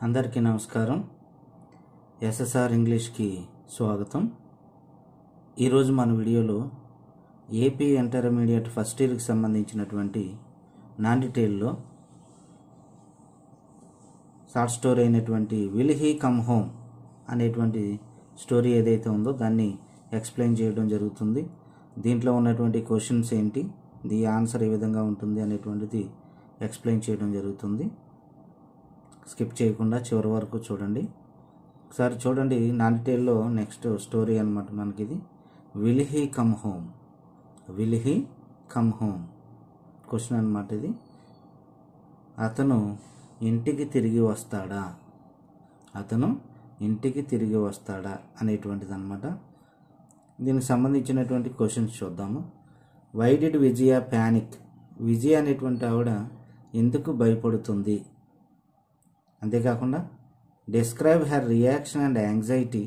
అందరికీ నమస్కారం. ఎస్ఎస్ఆర్ ఇంగ్లీష్కి స్వాగతం. ఈరోజు మన వీడియోలో ఏపీ ఇంటర్మీడియట్ ఫస్ట్ ఇయర్కి సంబంధించినటువంటి నాన్ డీటెయిల్లో షార్ట్ స్టోరీ అయినటువంటి విల్ హీ కమ్ హోమ్ అనేటువంటి స్టోరీ ఏదైతే ఉందో దాన్ని ఎక్స్ప్లెయిన్ చేయడం జరుగుతుంది. దీంట్లో ఉన్నటువంటి క్వశ్చన్స్ ఏంటి, ది ఆన్సర్ ఏ విధంగా ఉంటుంది అనేటువంటిది ఎక్స్ప్లెయిన్ చేయడం జరుగుతుంది. స్కిప్ చేయకుండా చివరి వరకు చూడండి. ఒకసారి చూడండి, నాన్ డీటెయిల్లో నెక్స్ట్ స్టోరీ అనమాట మనకి. ఇది will he come home, will he come home question అనమాట. ఇది అతను ఇంటికి తిరిగి వస్తాడా, అతను ఇంటికి తిరిగి వస్తాడా అనేటువంటిది అనమాట. దీనికి సంబంధించినటువంటి క్వశ్చన్స్ చూద్దాము. Why did Vijaya panic, Vijaya అనేటువంటి ఆవిడ ఎందుకు భయపడుతుంది. అంతేకాకుండా describe her reaction and anxiety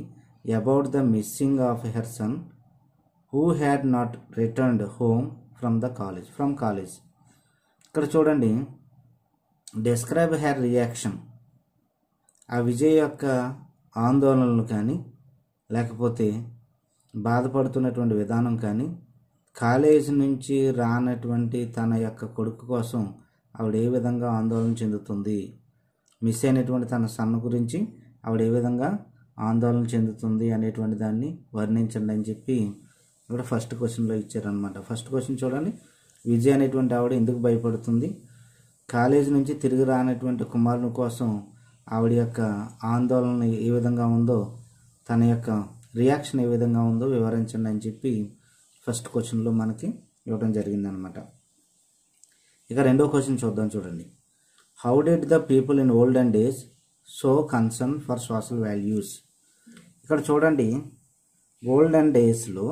about the missing of her son who had not returned home from college. ఇక్కడ చూడండి, డిస్క్రైబ్ హర్ రియాక్షన్, ఆ విజయ్ యొక్క ఆందోళనలు కానీ లేకపోతే బాధపడుతున్నటువంటి విధానం కానీ, కాలేజ్ నుంచి రానటువంటి తన యొక్క కొడుకు కోసం ఆవిడ ఏ విధంగా ఆందోళన చెందుతుంది, మిస్ అయినటువంటి తన సన్న గురించి ఆవిడ ఏ విధంగా ఆందోళన చెందుతుంది అనేటువంటి దాన్ని వర్ణించండి అని చెప్పి ఇక్కడ ఫస్ట్ క్వశ్చన్లో ఇచ్చారనమాట. ఫస్ట్ క్వశ్చన్ చూడండి, విజయ్ అనేటువంటి ఆవిడ ఎందుకు భయపడుతుంది, కాలేజ్ నుంచి తిరిగి రానటువంటి కుమారుని కోసం ఆవిడ యొక్క ఆందోళన ఏ విధంగా ఉందో, తన యొక్క రియాక్షన్ ఏ విధంగా ఉందో వివరించండి అని చెప్పి ఫస్ట్ క్వశ్చన్లో మనకి ఇవ్వడం జరిగిందనమాట. ఇక రెండో క్వశ్చన్ చూద్దాం. చూడండి, how did the people in olden days show concern for social values. ఇక్కడ చూడండి, ఓల్డెన్ డేస్లో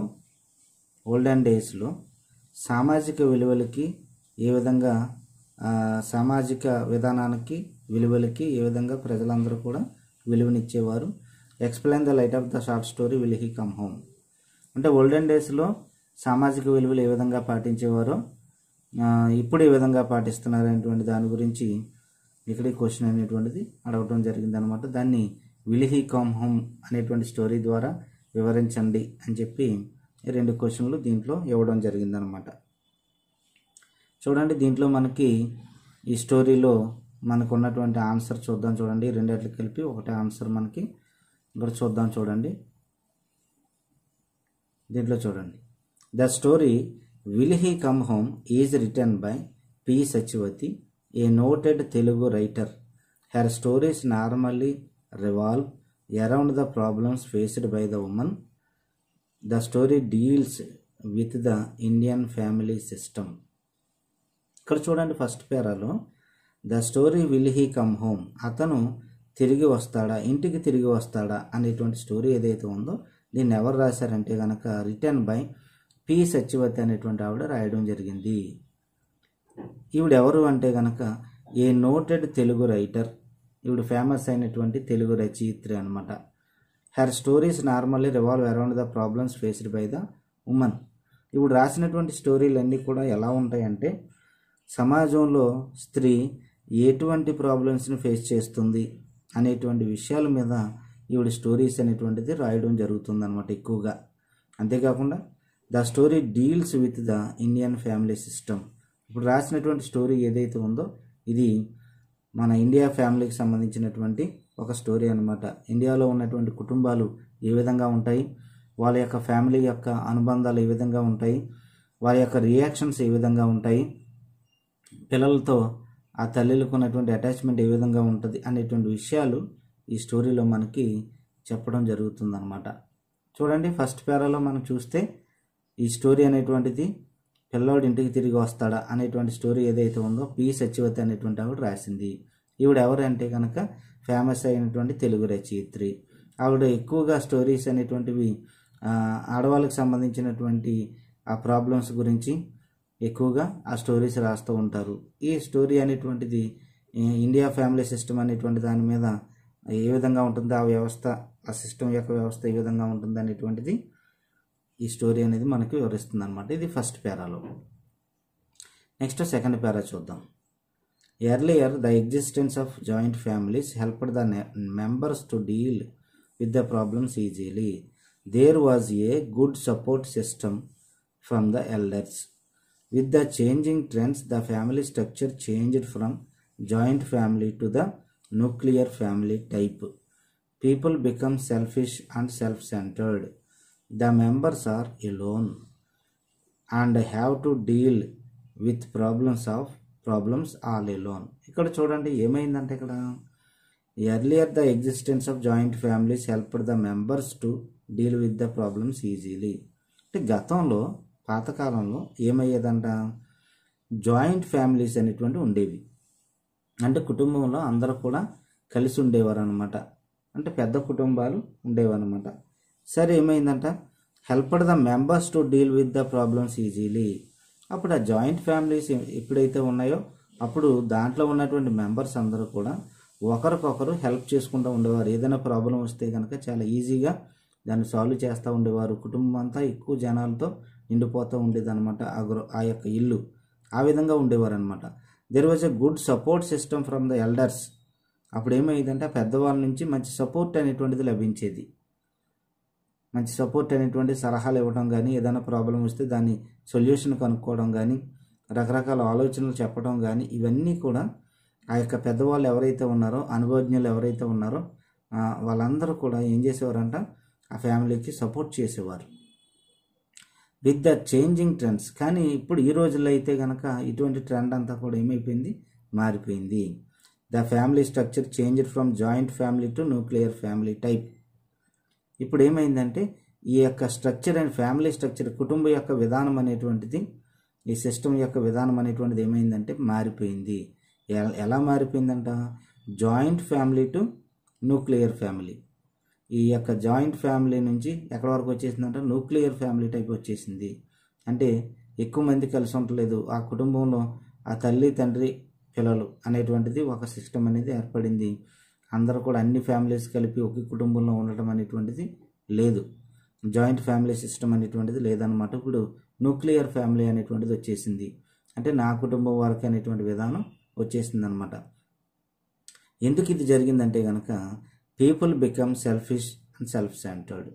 సామాజిక విలువలకి ఏ విధంగా, సామాజిక విధానానికి విలువలకి ఏ విధంగా ప్రజలందరూ కూడా విలువనిచ్చేవారు. Explain the light of the short story will he come home. అంటే ఓల్డెన్ డేస్లో సామాజిక విలువలు ఏ విధంగా పాటించేవారో ఇప్పుడు ఏ విధంగా పాటిస్తున్నారు అనేటువంటి దాని గురించి ఇక్కడ ఈ క్వశ్చన్ అనేటువంటిది అడగడం జరిగిందనమాట. దాన్ని విల్ హీ కమ్ హోమ్ అనేటువంటి స్టోరీ ద్వారా వివరించండి అని చెప్పి రెండు క్వశ్చన్లు దీంట్లో ఇవ్వడం జరిగిందనమాట. చూడండి, దీంట్లో మనకి ఈ స్టోరీలో మనకు ఉన్నటువంటి ఆన్సర్ చూద్దాం. చూడండి, రెండిట్లు కలిపి ఒకటే ఆన్సర్ మనకి ఇక్కడ చూద్దాం. చూడండి, దీంట్లో చూడండి, the story will he come home is written by p సచివతి, a noted Telugu writer. Her stories normally revolve around the problems faced by the women. The story deals with the Indian family system. ఇక్కడ చూడండి, first పేరాలో the story will he come home, అతను తిరిగి వస్తాడా, ఇంటికి తిరిగి వస్తాడా అనేటువంటి స్టోరీ ఏదైతే ఉందో దీన్ని ఎవరు రాశారంటే కనుక రిటర్న్ బై పి సచివతి అనేటువంటి ఆవిడ రాయడం జరిగింది. ఈవిడ ఎవరు అంటే కనుక ఏ నోటెడ్ తెలుగు రైటర్, ఈవిడ ఫేమస్ అయినటువంటి తెలుగు రచయిత్రి అనమాట. Her stories normally revolve around the problems faced by the women. ఈవిడ రాసినటువంటి స్టోరీలన్నీ కూడా ఎలా ఉంటాయంటే, సమాజంలో స్త్రీ ఎటువంటి ప్రాబ్లమ్స్ని ఫేస్ చేస్తుంది అనేటువంటి విషయాల మీద ఈవిడ స్టోరీస్ అనేటువంటిది రాయడం జరుగుతుంది అనమాట ఎక్కువగా. అంతేకాకుండా the story deals with the Indian family system. ఇప్పుడు రాసినటువంటి స్టోరీ ఏదైతే ఉందో ఇది మన ఇండియా ఫ్యామిలీకి సంబంధించినటువంటి ఒక స్టోరీ అనమాట. ఇండియాలో ఉన్నటువంటి కుటుంబాలు ఏ విధంగా ఉంటాయి, వాళ్ళ యొక్క ఫ్యామిలీ యొక్క అనుబంధాలు ఏ విధంగా ఉంటాయి, వారి యొక్క రియాక్షన్స్ ఏ విధంగా ఉంటాయి, పిల్లలతో ఆ తల్లిలకు ఉన్నటువంటి అటాచ్మెంట్ ఏ విధంగా ఉంటుంది అనేటువంటి విషయాలు ఈ స్టోరీలో మనకి చెప్పడం జరుగుతుందన్నమాట. చూడండి, ఫస్ట్ పేరాలో మనం చూస్తే ఈ స్టోరీ అనేటువంటిది పిల్లోడు ఇంటికి తిరిగి వస్తాడా అనేటువంటి స్టోరీ ఏదైతే ఉందో పి సచివతి అనేటువంటి ఆవిడ రాసింది. ఈవిడ ఎవరంటే కనుక ఫేమస్ అయినటువంటి తెలుగు రచయిత్రి. ఆవిడ ఎక్కువగా స్టోరీస్ అనేటువంటివి ఆడవాళ్ళకి సంబంధించినటువంటి ఆ ప్రాబ్లమ్స్ గురించి ఎక్కువగా ఆ స్టోరీస్ రాస్తూ ఉంటారు. ఈ స్టోరీ అనేటువంటిది ఇండియా ఫ్యామిలీ సిస్టమ్ అనేటువంటి దాని మీద ఏ విధంగా ఉంటుంది, ఆ వ్యవస్థ, ఆ సిస్టమ్ యొక్క వ్యవస్థ ఏ విధంగా ఉంటుంది అనేటువంటిది ఈ స్టోరీ అనేది మనకి వివరిస్తుంది అనమాట. ఇది ఫస్ట్ పేరాలో. నెక్స్ట్ సెకండ్ పేరా చూద్దాం. Earlier, the existence of joint families helped the members to deal with the problems easily. There was a good support system from the elders. With the changing trends, the family structure changed from joint family to the nuclear family type. People become selfish and self-centered. The members are alone and have to deal with problems all alone. ఇక్కడ చూడండి ఏమైందంటే ఇక్కడ earlier the existence of joint families helped the members to deal with the problems easily. అంటే గతంలో పాతకాలంలో ఏమయ్యేదంట, joint families అనేటువంటి ఉండేవి. అంటే కుటుంబంలో అందరూ కూడా కలిసి ఉండేవారు అనమాట. అంటే పెద్ద కుటుంబాలు ఉండేవన్నమాట. సరే ఏమైందంట, helped the members to deal with the problems easily. అప్పుడు ఆ జాయింట్ ఫ్యామిలీస్ ఎప్పుడైతే ఉన్నాయో అప్పుడు దాంట్లో ఉన్నటువంటి మెంబర్స్ అందరూ కూడా ఒకరికొకరు హెల్ప్ చేసుకుంటూ ఉండేవారు. ఏదైనా ప్రాబ్లం వస్తే కనుక చాలా ఈజీగా దాన్ని సాల్వ్ చేస్తూ ఉండేవారు. కుటుంబం అంతా ఎక్కువ జనాలతో నిండిపోతూ ఉండేది అనమాట ఆ యొక్క ఇల్లు. ఆ విధంగా ఉండేవారు అనమాట. There was a good support system from the elders. అప్పుడు ఏమైందంటే పెద్దవాళ్ళ నుంచి మంచి సపోర్ట్ అనేటువంటిది లభించేది. మంచి సపోర్ట్ అనేటువంటి సలహాలు ఇవ్వడం కానీ, ఏదైనా ప్రాబ్లం వస్తే దాన్ని సొల్యూషన్ కనుక్కోవడం కానీ, రకరకాల ఆలోచనలు చెప్పడం కానీ, ఇవన్నీ కూడా ఆ యొక్క పెద్దవాళ్ళు ఎవరైతే ఉన్నారో, అనుభవజ్ఞులు ఎవరైతే ఉన్నారో వాళ్ళందరూ కూడా ఏం చేసేవారంట, ఆ ఫ్యామిలీకి సపోర్ట్ చేసేవారు. With the changing trends. కానీ ఇప్పుడు ఈ రోజుల్లో అయితే కనుక ఇటువంటి ట్రెండ్ అంతా కూడా ఏమైపోయింది, మారిపోయింది. The family structure changed from joint family to nuclear family type. ఇప్పుడు ఏమైందంటే ఈ యొక్క స్ట్రక్చర్ అండ్ ఫ్యామిలీ స్ట్రక్చర్, కుటుంబం యొక్క విధానం అనేటువంటిది, ఈ సిస్టమ్ యొక్క విధానం అనేటువంటిది ఏమైందంటే మారిపోయింది. ఎలా మారిపోయిందంట, joint family to nuclear family. ఈ యొక్క జాయింట్ ఫ్యామిలీ నుంచి ఎక్కడి వరకు వచ్చేసిందంటే న్యూక్లియర్ ఫ్యామిలీ టైప్ వచ్చేసింది. అంటే ఎక్కువ మంది కలిసి ఉండలేదు. ఆ కుటుంబంలో ఆ తల్లి, తండ్రి, పిల్లలు అనేటువంటిది ఒక సిస్టమ్ అనేది ఏర్పడింది. అందరూ కూడా అన్ని ఫ్యామిలీస్ కలిపి ఒకే కుటుంబంలో ఉండటం అనేటువంటిది లేదు. జాయింట్ ఫ్యామిలీ సిస్టమ్ అనేటువంటిది లేదనమాట. ఇప్పుడు న్యూక్లియర్ ఫ్యామిలీ అనేటువంటిది వచ్చేసింది. అంటే నా కుటుంబం వరకు అనేటువంటి విధానం వచ్చేసింది అనమాట. ఎందుకు ఇది జరిగిందంటే కనుక people become selfish and self centred.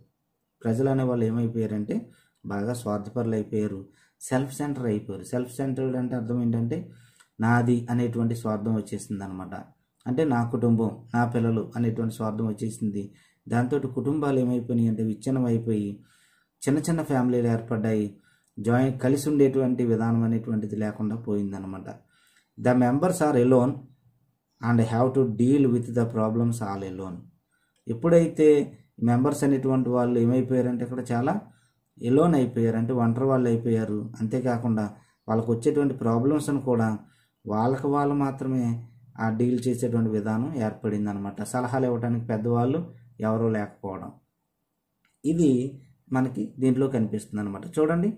ప్రజలు అనే వాళ్ళు ఏమైపోయారంటే బాగా స్వార్థపరులు అయిపోయారు, సెల్ఫ్ సెంటర్ అయిపోయారు. సెల్ఫ్ సెంటర్డ్ అంటే అర్థం ఏంటంటే నాది అనేటువంటి స్వార్థం వచ్చేసింది అనమాట. అంటే నా కుటుంబం, నా పిల్లలు అనేటువంటి స్వార్థం వచ్చేసింది. దాంతో కుటుంబాలు ఏమైపోయినాయి అంటే విచ్ఛిన్నం అయిపోయి చిన్న చిన్న ఫ్యామిలీలు ఏర్పడ్డాయి. కలిసి ఉండేటువంటి విధానం అనేటువంటిది లేకుండా పోయిందనమాట. The members are alone and have to deal with the problems all alone. ఎప్పుడైతే మెంబర్స్ అనేటువంటి వాళ్ళు ఏమైపోయారంటే ఇక్కడ చాలా ఎలోన్ అయిపోయారు, అంటే ఒంటరి వాళ్ళు అయిపోయారు. అంతేకాకుండా వాళ్ళకు వచ్చేటువంటి ప్రాబ్లమ్స్ని కూడా వాళ్ళకు వాళ్ళు మాత్రమే ఆ డీల్ చేసేటువంటి విధానం ఏర్పడింది అనమాట. సలహాలు ఇవ్వడానికి పెద్దవాళ్ళు ఎవరూ లేకపోవడం, ఇది మనకి దీంట్లో కనిపిస్తుంది అనమాట. చూడండి,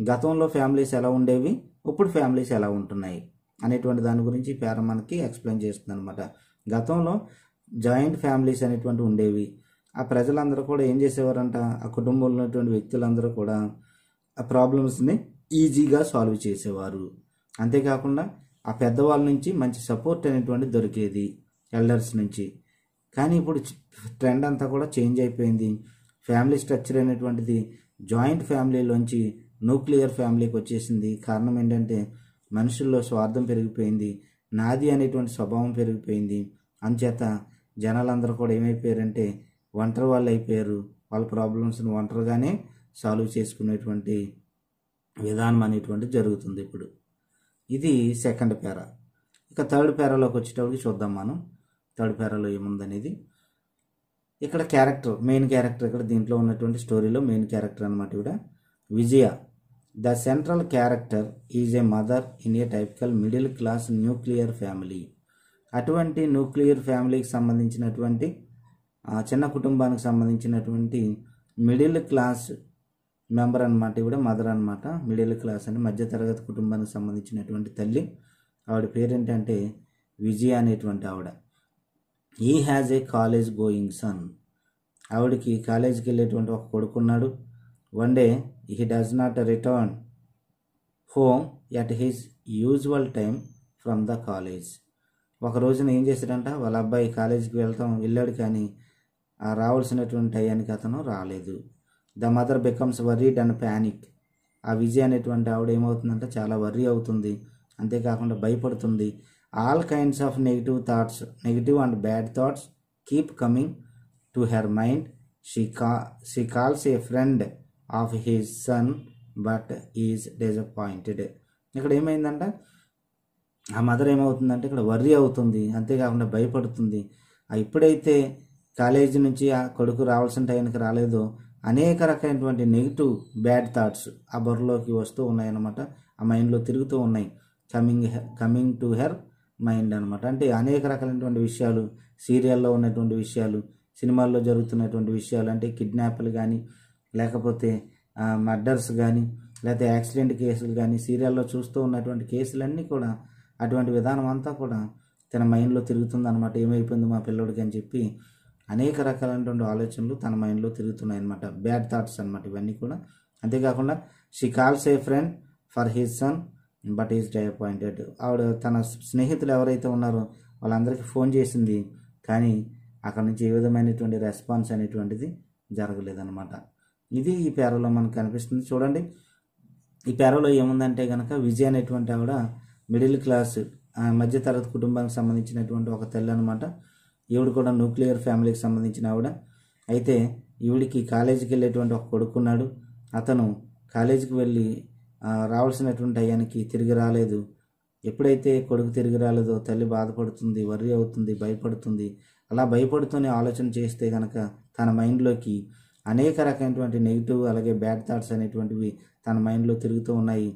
గతంలో ఫ్యామిలీస్ ఎలా ఉండేవి, ఇప్పుడు ఫ్యామిలీస్ ఎలా ఉంటున్నాయి అనేటువంటి దాని గురించి పేర మనకి ఎక్స్ప్లెయిన్ చేస్తుంది అనమాట. గతంలో జాయింట్ ఫ్యామిలీస్ అనేటువంటి ఉండేవి. ఆ ప్రజలందరూ కూడా ఏం చేసేవారంట, ఆ కుటుంబంలో ఉన్నటువంటి వ్యక్తులందరూ కూడా ఆ ప్రాబ్లమ్స్ని ఈజీగా సాల్వ్ చేసేవారు. అంతేకాకుండా ఆ పెద్దవాళ్ళ నుంచి మంచి సపోర్ట్ అనేటువంటి దొరికేది, ఎల్డర్స్ నుంచి. కానీ ఇప్పుడు ట్రెండ్ అంతా కూడా చేంజ్ అయిపోయింది. ఫ్యామిలీ స్ట్రక్చర్ అనేటువంటిది జాయింట్ ఫ్యామిలీలోంచి న్యూక్లియర్ ఫ్యామిలీకి వచ్చేసింది. కారణం ఏంటంటే మనుషుల్లో స్వార్థం పెరిగిపోయింది, నాది అనేటువంటి స్వభావం పెరిగిపోయింది. అంచేత జనాలందరూ కూడా ఏమైపోయారంటే ఒంటరి వాళ్ళు అయిపోయారు. వాళ్ళ ప్రాబ్లమ్స్ని ఒంటరిగానే సాల్వ్ చేసుకునేటువంటి విధానం అనేటువంటిది జరుగుతుంది ఇప్పుడు. ఇది సెకండ్ పేరా. ఇక థర్డ్ పేరాలోకి వచ్చేటప్పటికి చూద్దాం మనం. థర్డ్ పేరాలో ఏముందనేది. ఇక్కడ క్యారెక్టర్, మెయిన్ క్యారెక్టర్, ఇక్కడ దీంట్లో ఉన్నటువంటి స్టోరీలో మెయిన్ క్యారెక్టర్ అనమాట ఇవిడ Vijaya. The central character is a mother in a typical middle class nuclear family. అటువంటి న్యూక్లియర్ ఫ్యామిలీకి సంబంధించినటువంటి చిన్న కుటుంబానికి సంబంధించినటువంటి మిడిల్ క్లాస్ మెంబర్ అనమాట ఇవిడ, మదర్ అనమాట. మిడిల్ క్లాస్ అంటే మధ్యతరగతి కుటుంబానికి సంబంధించినటువంటి తల్లి. ఆవిడ పేరేంటంటే విజయ అనేటువంటి ఆవిడ. He has a college going son. ఆవిడకి కాలేజీకి వెళ్ళేటువంటి ఒక కొడుకున్నాడు. One day he does not return home at his usual time from the college. ఒక రోజున ఏం చేశాడంట, వాళ్ళ అబ్బాయి కాలేజీకి వెళ్ళాడు కానీ రావాల్సినటువంటి టయానికి అతను రాలేదు. The mother becomes worried and panic. ఆ విజయ్ అనేటువంటి ఆవిడ ఏమవుతుందంటే చాలా వర్రీ అవుతుంది, అంతేకాకుండా భయపడుతుంది. All kinds of negative thoughts, negative and bad thoughts keep coming to her mind. She calls a friend of his son but is disappointed. ఇక్కడ ఏమైందంటే ఆ మదర్ ఏమవుతుందంటే ఇక్కడ వర్రీ అవుతుంది, అంతేకాకుండా భయపడుతుంది. ఇప్పుడైతే కాలేజీ నుంచి ఆ కొడుకు రావాల్సిన టైంకి రాలేదో అనేక రకమైనటువంటి నెగిటివ్ బ్యాడ్ థాట్స్ ఆ బుర్రలోకి వస్తూ ఉన్నాయన్నమాట, ఆ మైండ్లో తిరుగుతూ ఉన్నాయి. కమింగ్ టు హెర్ మైండ్ అనమాట. అంటే అనేక రకాలైనటువంటి విషయాలు, సీరియల్లో ఉన్నటువంటి విషయాలు, సినిమాల్లో జరుగుతున్నటువంటి విషయాలు, అంటే కిడ్నాప్లు కానీ లేకపోతే మర్డర్స్ కానీ లేకపోతే యాక్సిడెంట్ కేసులు కానీ సీరియల్లో చూస్తూ ఉన్నటువంటి కేసులన్నీ కూడా అటువంటి విధానం అంతా కూడా తన మైండ్లో తిరుగుతుందన్నమాట. ఏమైపోయింది మా పిల్లోడికి అని చెప్పి అనేక రకాలైనటువంటి ఆలోచనలు తన మైండ్లో తిరుగుతున్నాయి అన్నమాట, బ్యాడ్ థాట్స్ అనమాట ఇవన్నీ కూడా. అంతేకాకుండా she calls a friend for his son but is disappointed. ఆవిడ తన స్నేహితులు ఎవరైతే ఉన్నారో వాళ్ళందరికీ ఫోన్ చేసింది, కానీ అక్కడ నుంచి ఏ విధమైనటువంటి రెస్పాన్స్ అనేటువంటిది జరగలేదన్నమాట. ఇది ఈ పేరాలో మనకు కనిపిస్తుంది. చూడండి, ఈ పేరాలో ఏముందంటే కనుక విజయ్ అనేటువంటి ఆవిడ మిడిల్ క్లాస్ మధ్యతరగతి కుటుంబానికి సంబంధించినటువంటి ఒక తల్లి అనమాట. ఈవిడ కూడా న్యూక్లియర్ ఫ్యామిలీకి సంబంధించిన ఆవిడ. అయితే ఈవిడికి కాలేజీకి వెళ్ళేటువంటి ఒక కొడుకున్నాడు. అతను కాలేజీకి వెళ్ళి రావాల్సినటువంటి టయానికి తిరిగి రాలేదు. ఎప్పుడైతే కొడుకు తిరిగి రాలేదో తల్లి బాధపడుతుంది, వర్రీ అవుతుంది, భయపడుతుంది. అలా భయపడుతూనే ఆలోచన చేస్తే కనుక తన మైండ్లోకి అనేక రకమైనటువంటి నెగిటివ్ అలాగే బ్యాడ్ థాట్స్ అనేటువంటివి తన మైండ్లో తిరుగుతూ ఉన్నాయి.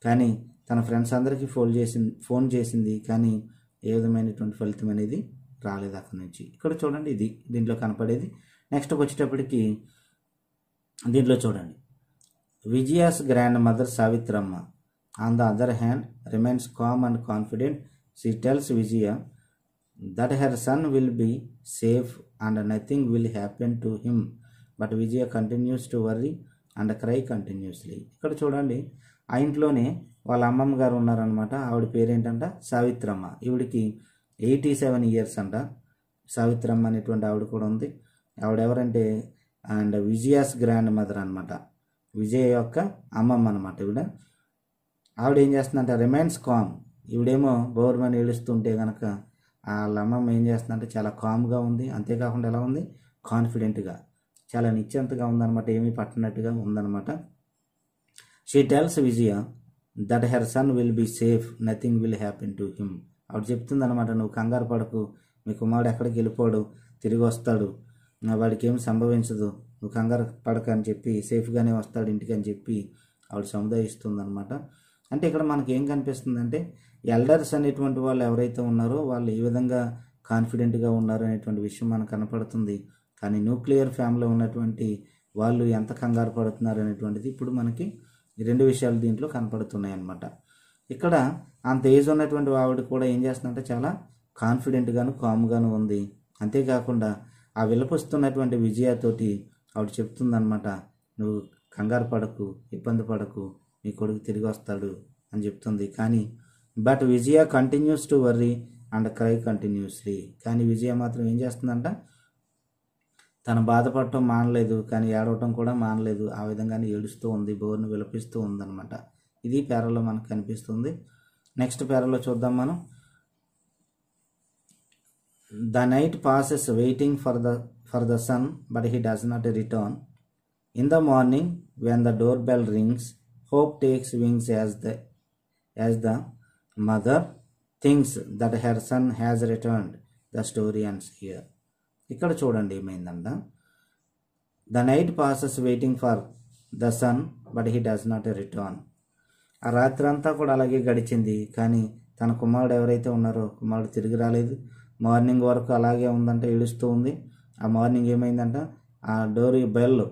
కానీ తన ఫ్రెండ్స్ అందరికీ ఫోన్ చేసింది, కానీ ఏ విధమైనటువంటి ఫలితం అనేది రాలేదు అక్కడి నుంచి. ఇక్కడ చూడండి, ఇది దీంట్లో కనపడేది. నెక్స్ట్ వచ్చేటప్పటికి దీంట్లో చూడండి, Vijaya's grandmother Savitramma on the other hand remains calm and confident. She tells Vijaya that her son will be safe and nothing will happen to him, but Vijaya continues to worry and cry continuously. ఇక్కడ చూడండి, ఆ ఇంట్లోనే వాళ్ళ అమ్మమ్మ గారు ఉన్నారనమాట. ఆవిడ పేరేంటంట సావిత్రమ్మ. ఈవిడికి 87 years అంట. సావిత్రమ్మ అనేటువంటి ఆవిడ కూడా ఉంది. ఆవిడ ఎవరంటే అండ్ విజయాస్ గ్రాండ్ మదర్ అనమాట, విజయ్ యొక్క అమ్మమ్మ అనమాట ఈవిడ. ఆవిడ ఏం చేస్తుందంటే రిమైన్స్ కామ్. ఈవిడేమో బోర్మని ఏడుస్తుంటే కనుక వాళ్ళ అమ్మమ్మ ఏం చేస్తుందంటే చాలా కామ్గా ఉంది, అంతేకాకుండా ఎలా ఉంది, కాన్ఫిడెంట్గా, చాలా నిశ్చింతగా ఉందన్నమాట, ఏమీ పట్టనట్టుగా ఉందన్నమాట. She tells Vijaya that her son will be safe, nothing will happen to him. ఆవిడ చెప్తుంది అనమాట, నువ్వు కంగారు పడకు, మీ కుమారుడు ఎక్కడికి వెళ్ళిపోడు, తిరిగి వస్తాడు, వాడికి ఏం సంభవించదు, నువ్వు కంగారు పడక అని చెప్పి, సేఫ్గానే వస్తాడు ఇంటికి అని చెప్పి ఆవిడ సముదాయిస్తుంది అనమాట. అంటే ఇక్కడ మనకి ఏం కనిపిస్తుందంటే ఎల్డర్స్ అనేటువంటి వాళ్ళు ఎవరైతే ఉన్నారో వాళ్ళు ఏ విధంగా కాన్ఫిడెంట్గా ఉన్నారు అనేటువంటి విషయం మనకు కనపడుతుంది. కానీ న్యూక్లియర్ ఫ్యామిలీలో ఉన్నటువంటి వాళ్ళు ఎంత కంగారు పడుతున్నారు అనేటువంటిది ఇప్పుడు మనకి ఈ రెండు విషయాలు దీంట్లో కనపడుతున్నాయి అన్నమాట. ఇక్కడ అంత ఏజ్ ఉన్నటువంటి ఆవిడ కూడా ఏం చేస్తుందంటే చాలా కాన్ఫిడెంట్గాను కామ్గాను ఉంది. అంతేకాకుండా ఆ విలపిస్తున్నటువంటి విజయతోటి ఆవిడ చెప్తుందనమాట, నువ్వు కంగారు పడకు, ఇబ్బంది పడకు, నీ కొడుకు తిరిగి వస్తాడు అని చెప్తుంది. కానీ but Vijaya continues to worry and cry continuously. కానీ విజయ మాత్రం ఏం చేస్తుందంట, తను బాధపడటం మానలేదు, కానీ ఏడవటం కూడా మానలేదు. ఆ విధంగానే ఏడుస్తూ ఉంది, బోర్ను విలపిస్తూ ఉందన్నమాట. ఇది పేరాలో మనకు కనిపిస్తుంది. నెక్స్ట్ పేరాలో చూద్దాం మనం. The night passes waiting for the son but he does not return. In the morning when the door bell rings hope takes wings as the mother thinks that her son has returned. The story ends here. ఇక్కడ చూడండి ఏమైందంట, the night passes waiting for the son but he does not return. ఆ రాత్రి అంతా కూడా అలాగే గడిచింది, కానీ తన కుమారుడు ఎవరైతే ఉన్నారో కుమారుడు తిరిగి రాలేదు. మార్నింగ్ వరకు అలాగే ఉందంట, ఏడుస్తూ ఉంది. ఆ మార్నింగ్ ఏమైందంట, ఆ డోర్ బెల్,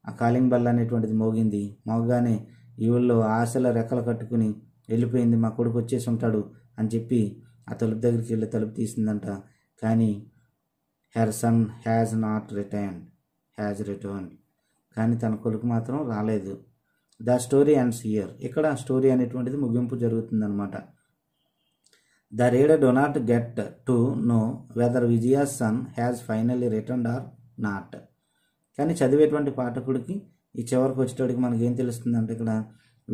ఆ కాలింగ్ బెల్ అనేటువంటిది మోగింది. మోగగానే ఈవిళ్ళు ఆశల రెక్కలు కట్టుకుని వెళ్ళిపోయింది, మా కొడుకు వచ్చేసి ఉంటాడు అని చెప్పి ఆ తలుపు దగ్గరికి వెళ్ళి తలుపు తీసిందంట. కానీ హెర్ సన్ హ్యాజ్ రిటర్న్. కానీ తన కొడుకు మాత్రం రాలేదు. The story ends here. ఇక్కడ స్టోరీ అనేటువంటిది ముగింపు జరుగుతుందన్నమాట. The reader do not get to know whether Vijaya's son has finally returned or not. కానీ చదివేటువంటి పాఠకుడికి ఈ చివరికి వచ్చేటప్పటికి మనకి ఏం తెలుస్తుందంటే ఇక్కడ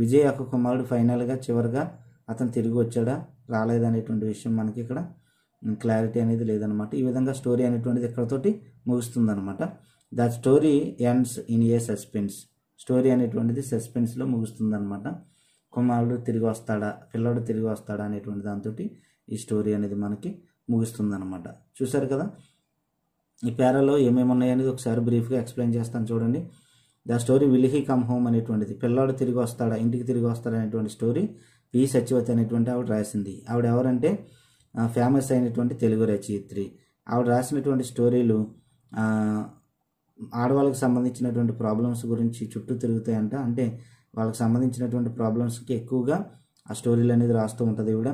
విజయ్ యొక్క కుమారుడు ఫైనల్గా చివరిగా అతను తిరిగి వచ్చాడా రాలేదనేటువంటి విషయం మనకి ఇక్కడ క్లారిటీ అనేది లేదనమాట. ఈ విధంగా స్టోరీ అనేటువంటిది ఇక్కడతోటి ముగుస్తుందన్నమాట. The story ends in a suspense. Story అనేటువంటిది సస్పెన్స్లో ముగుస్తుందన్నమాట. కుమారుడు తిరిగి వస్తాడా పిల్లడు తిరిగి వస్తాడా అనేటువంటి దాంతో ఈ స్టోరీ అనేది మనకి ముగుస్తుందన్నమాట. చూసారు కదా ఈ పేరాలో ఏమేమి ఉన్నాయనేది ఒకసారి బ్రీఫ్గా ఎక్స్ప్లెయిన్ చేస్తాను చూడండి. The story will he come home అనేటువంటిది పిల్లాడు తిరిగి వస్తాడా ఇంటికి తిరిగి వస్తాడా అనేటువంటి స్టోరీ పి సత్యవతి అనేటువంటి ఆవిడ రాసింది. ఆవిడ ఎవరంటే ఫేమస్ అయినటువంటి తెలుగు రచయిత్రి. ఆవిడ రాసినటువంటి స్టోరీలు ఆడవాళ్ళకి సంబంధించినటువంటి ప్రాబ్లమ్స్ గురించి చుట్టూ తిరుగుతాయంట. అంటే వాళ్ళకి సంబంధించినటువంటి ప్రాబ్లమ్స్కి ఎక్కువగా ఆ స్టోరీలు అనేది రాస్తూ ఉంటుంది ఈవిడ.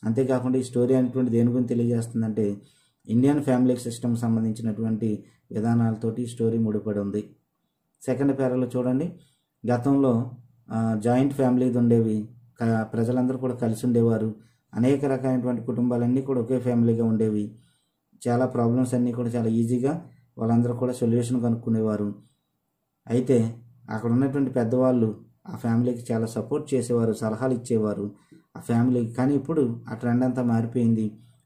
అంతేకాకుండా ఈ స్టోరీ అనేటువంటి దేని గురించి తెలియజేస్తుందంటే ఇండియన్ ఫ్యామిలీ సిస్టమ్ సంబంధించినటువంటి విధానాలతోటి స్టోరీ ముడిపడి ఉంది. సెకండ్ పేరాలో చూడండి, గతంలో జాయింట్ ఫ్యామిలీస్ ఉండేవి, ప్రజలందరూ కూడా కలిసి ఉండేవారు, అనేక రకాలైనటువంటి కుటుంబాలన్నీ కూడా ఒకే ఫ్యామిలీగా ఉండేవి, చాలా ప్రాబ్లమ్స్ అన్నీ కూడా చాలా ఈజీగా వాళ్ళందరూ కూడా సొల్యూషన్ కనుక్కునేవారు. అయితే అక్కడ ఉన్నటువంటి పెద్దవాళ్ళు ఆ ఫ్యామిలీకి చాలా సపోర్ట్ చేసేవారు, సలహాలు ఇచ్చేవారు ఆ ఫ్యామిలీకి. కానీ ఇప్పుడు ఆ ట్రెండ్ అంతా మారిపోయింది,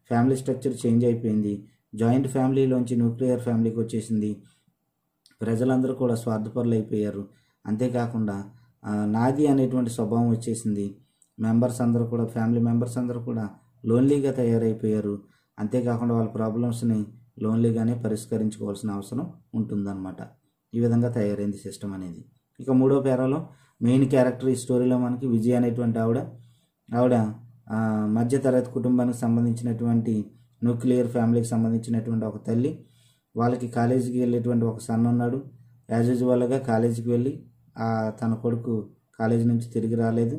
ఫ్యామిలీ స్ట్రక్చర్ చేంజ్ అయిపోయింది, జాయింట్ ఫ్యామిలీలోంచి న్యూక్లియర్ ఫ్యామిలీకి వచ్చేసింది, ప్రజలందరూ కూడా స్వార్థపరులు అయిపోయారు. అంతేకాకుండా నాది అనేటువంటి స్వభావం వచ్చేసింది, మెంబర్స్ అందరూ కూడా ఫ్యామిలీ మెంబర్స్ అందరూ కూడా లోన్లీగా తయారైపోయారు. అంతేకాకుండా వాళ్ళ ప్రాబ్లమ్స్ని లోన్లీగానే పరిష్కరించుకోవాల్సిన అవసరం ఉంటుందన్నమాట. ఈ విధంగా తయారైంది సిస్టమ్ అనేది. ఇక మూడో పేరాలో మెయిన్ క్యారెక్టర్ ఈ స్టోరీలో మనకి విజయ్ అనేటువంటి ఆవిడ మధ్యతరగతి కుటుంబానికి సంబంధించినటువంటి న్యూక్లియర్ ఫ్యామిలీకి సంబంధించినటువంటి ఒక తల్లి. వాళ్ళకి కాలేజీకి వెళ్ళేటువంటి ఒక సన్ ఉన్నాడు. యాజ్ యూజువల్గా కాలేజీకి వెళ్ళి తన కొడుకు కాలేజీ నుంచి తిరిగి రాలేదు.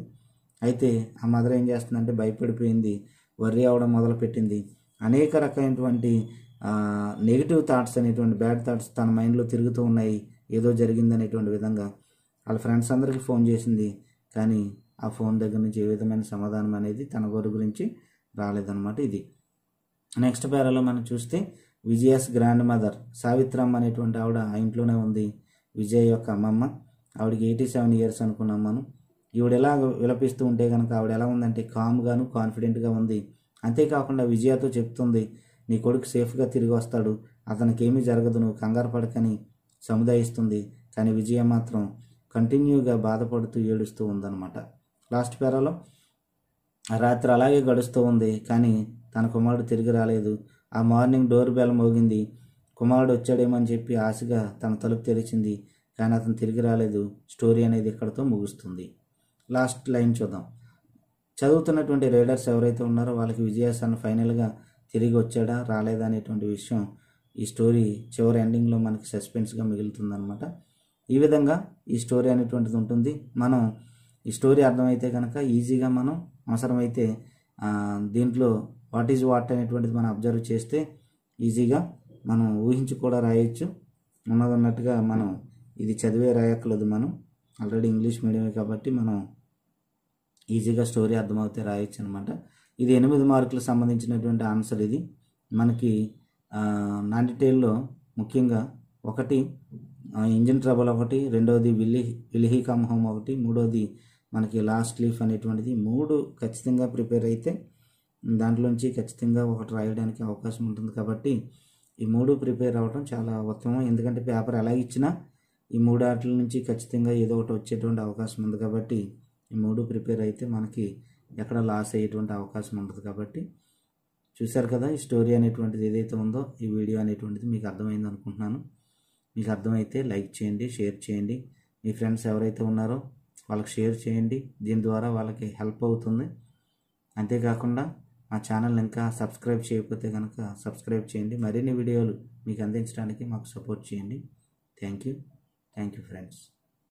అయితే ఆ మదర్ ఏం చేస్తుందంటే భయపడిపోయింది, వర్రీ అవడం మొదలుపెట్టింది. అనేక రకమైనటువంటి నెగిటివ్ థాట్స్ అనేటువంటి బ్యాడ్ థాట్స్ తన మైండ్లో తిరుగుతూ ఉన్నాయి, ఏదో జరిగిందనేటువంటి విధంగా. వాళ్ళ ఫ్రెండ్స్ అందరికీ ఫోన్ చేసింది, కానీ ఆ ఫోన్ దగ్గర నుంచి ఏ విధమైన సమాధానం అనేది తన గోరు గురించి రాలేదన్నమాట. ఇది నెక్స్ట్ పేరాలో మనం చూస్తే విజయస్ గ్రాండ్ మదర్ సావిత్రమ్మ అనేటువంటి ఆవిడ ఆ ఇంట్లోనే ఉంది. విజయ్ యొక్క అమ్మమ్మ. ఆవిడకి 87 ఇయర్స్ అనుకున్నాం మనం. ఈవిడ ఎలా విలపిస్తూ ఉంటే కనుక ఆవిడ ఎలా ఉందంటే కామ్గాను కాన్ఫిడెంట్గా ఉంది. అంతేకాకుండా విజయతో చెప్తుంది, నీ కొడుకు సేఫ్గా తిరిగి వస్తాడు, అతనికి ఏమీ జరగదు, నువ్వు కంగారు పడకని సముదాయిస్తుంది. కానీ విజయ మాత్రం కంటిన్యూగా బాధపడుతూ ఏడుస్తూ ఉందన్నమాట. లాస్ట్ పేరాలో రాత్రి అలాగే గడుస్తూ ఉంది, కానీ తన కుమారుడు తిరిగి రాలేదు. ఆ మార్నింగ్ డోర్ బెల్ మోగింది, కుమారుడు వచ్చాడేమో అని చెప్పి ఆశగా తన తలుపు తెరిచింది, కానీ అతను తిరిగి రాలేదు. స్టోరీ అనేది ఇక్కడతో ముగుస్తుంది. లాస్ట్ లైన్ చూద్దాం. చదువుతున్నటువంటి రీడర్స్ ఎవరైతే ఉన్నారో వాళ్ళకి విజయసన్ ఫైనల్గా తిరిగి వచ్చాడా రాలేదా అనేటువంటి విషయం ఈ స్టోరీ చివరి ఎండింగ్లో మనకి సస్పెన్స్గా మిగులుతుందన్నమాట. ఈ విధంగా ఈ స్టోరీ అనేటువంటిది ఉంటుంది. మనం ఈ స్టోరీ అర్థమైతే కనుక ఈజీగా మనం అవసరమైతే దీంట్లో వాట్ ఈజ్ వాట్ అనేటువంటిది మనం అబ్జర్వ్ చేస్తే ఈజీగా మనం ఊహించి కూడా రాయొచ్చు. ఉన్నదన్నట్టుగా మనం ఇది చదివే రాయక్కర్లేదు, మనం ఆల్రెడీ ఇంగ్లీష్ మీడియమే కాబట్టి మనం ఈజీగా స్టోరీ అర్థమవుతే రాయొచ్చు అనమాట. ఇది 8 మార్కులకు సంబంధించినటువంటి ఆన్సర్. ఇది మనకి నాంటిటేల్లో ముఖ్యంగా ఒకటి ఇంజిన్ ట్రబుల్ ఒకటి, రెండవది విల్ హీ కమ్ హోమ్ ఒకటి, మూడవది మనకి లాస్ట్ లీఫ్ అనేటువంటిది. 3 ఖచ్చితంగా ప్రిపేర్ అయితే దాంట్లోంచి ఖచ్చితంగా ఒకటి రాయడానికి అవకాశం ఉంటుంది. కాబట్టి ఈ 3 ప్రిపేర్ అవ్వడం చాలా ఉత్తమం. ఎందుకంటే పేపర్ ఎలా ఇచ్చినా ఈ 3 ఆటల నుంచి ఖచ్చితంగా ఏదో ఒకటి వచ్చేటువంటి అవకాశం ఉంది. కాబట్టి ఈ 3 ప్రిపేర్ అయితే మనకి ఎక్కడ లాస్ అయ్యేటువంటి అవకాశం ఉండదు. కాబట్టి చూశారు కదా, ఈ స్టోరీ అనేటువంటిది ఏదైతే ఉందో ఈ వీడియో అనేటువంటిది మీకు అర్థమైంది అనుకుంటున్నాను. మీకు అర్థమైతే లైక్ చేయండి, షేర్ చేయండి. మీ ఫ్రెండ్స్ ఎవరైతే ఉన్నారో వాళ్ళకి షేర్ చేయండి, దీని ద్వారా వాళ్ళకి హెల్ప్ అవుతుంది. అంతేకాకుండా మా ఛానల్ ఇంకా సబ్స్క్రైబ్ చేయకపోతే కనుక సబ్స్క్రైబ్ చేయండి. మరిన్ని వీడియోలు మీకు అందించడానికి మాకు సపోర్ట్ చేయండి. Thank you friends.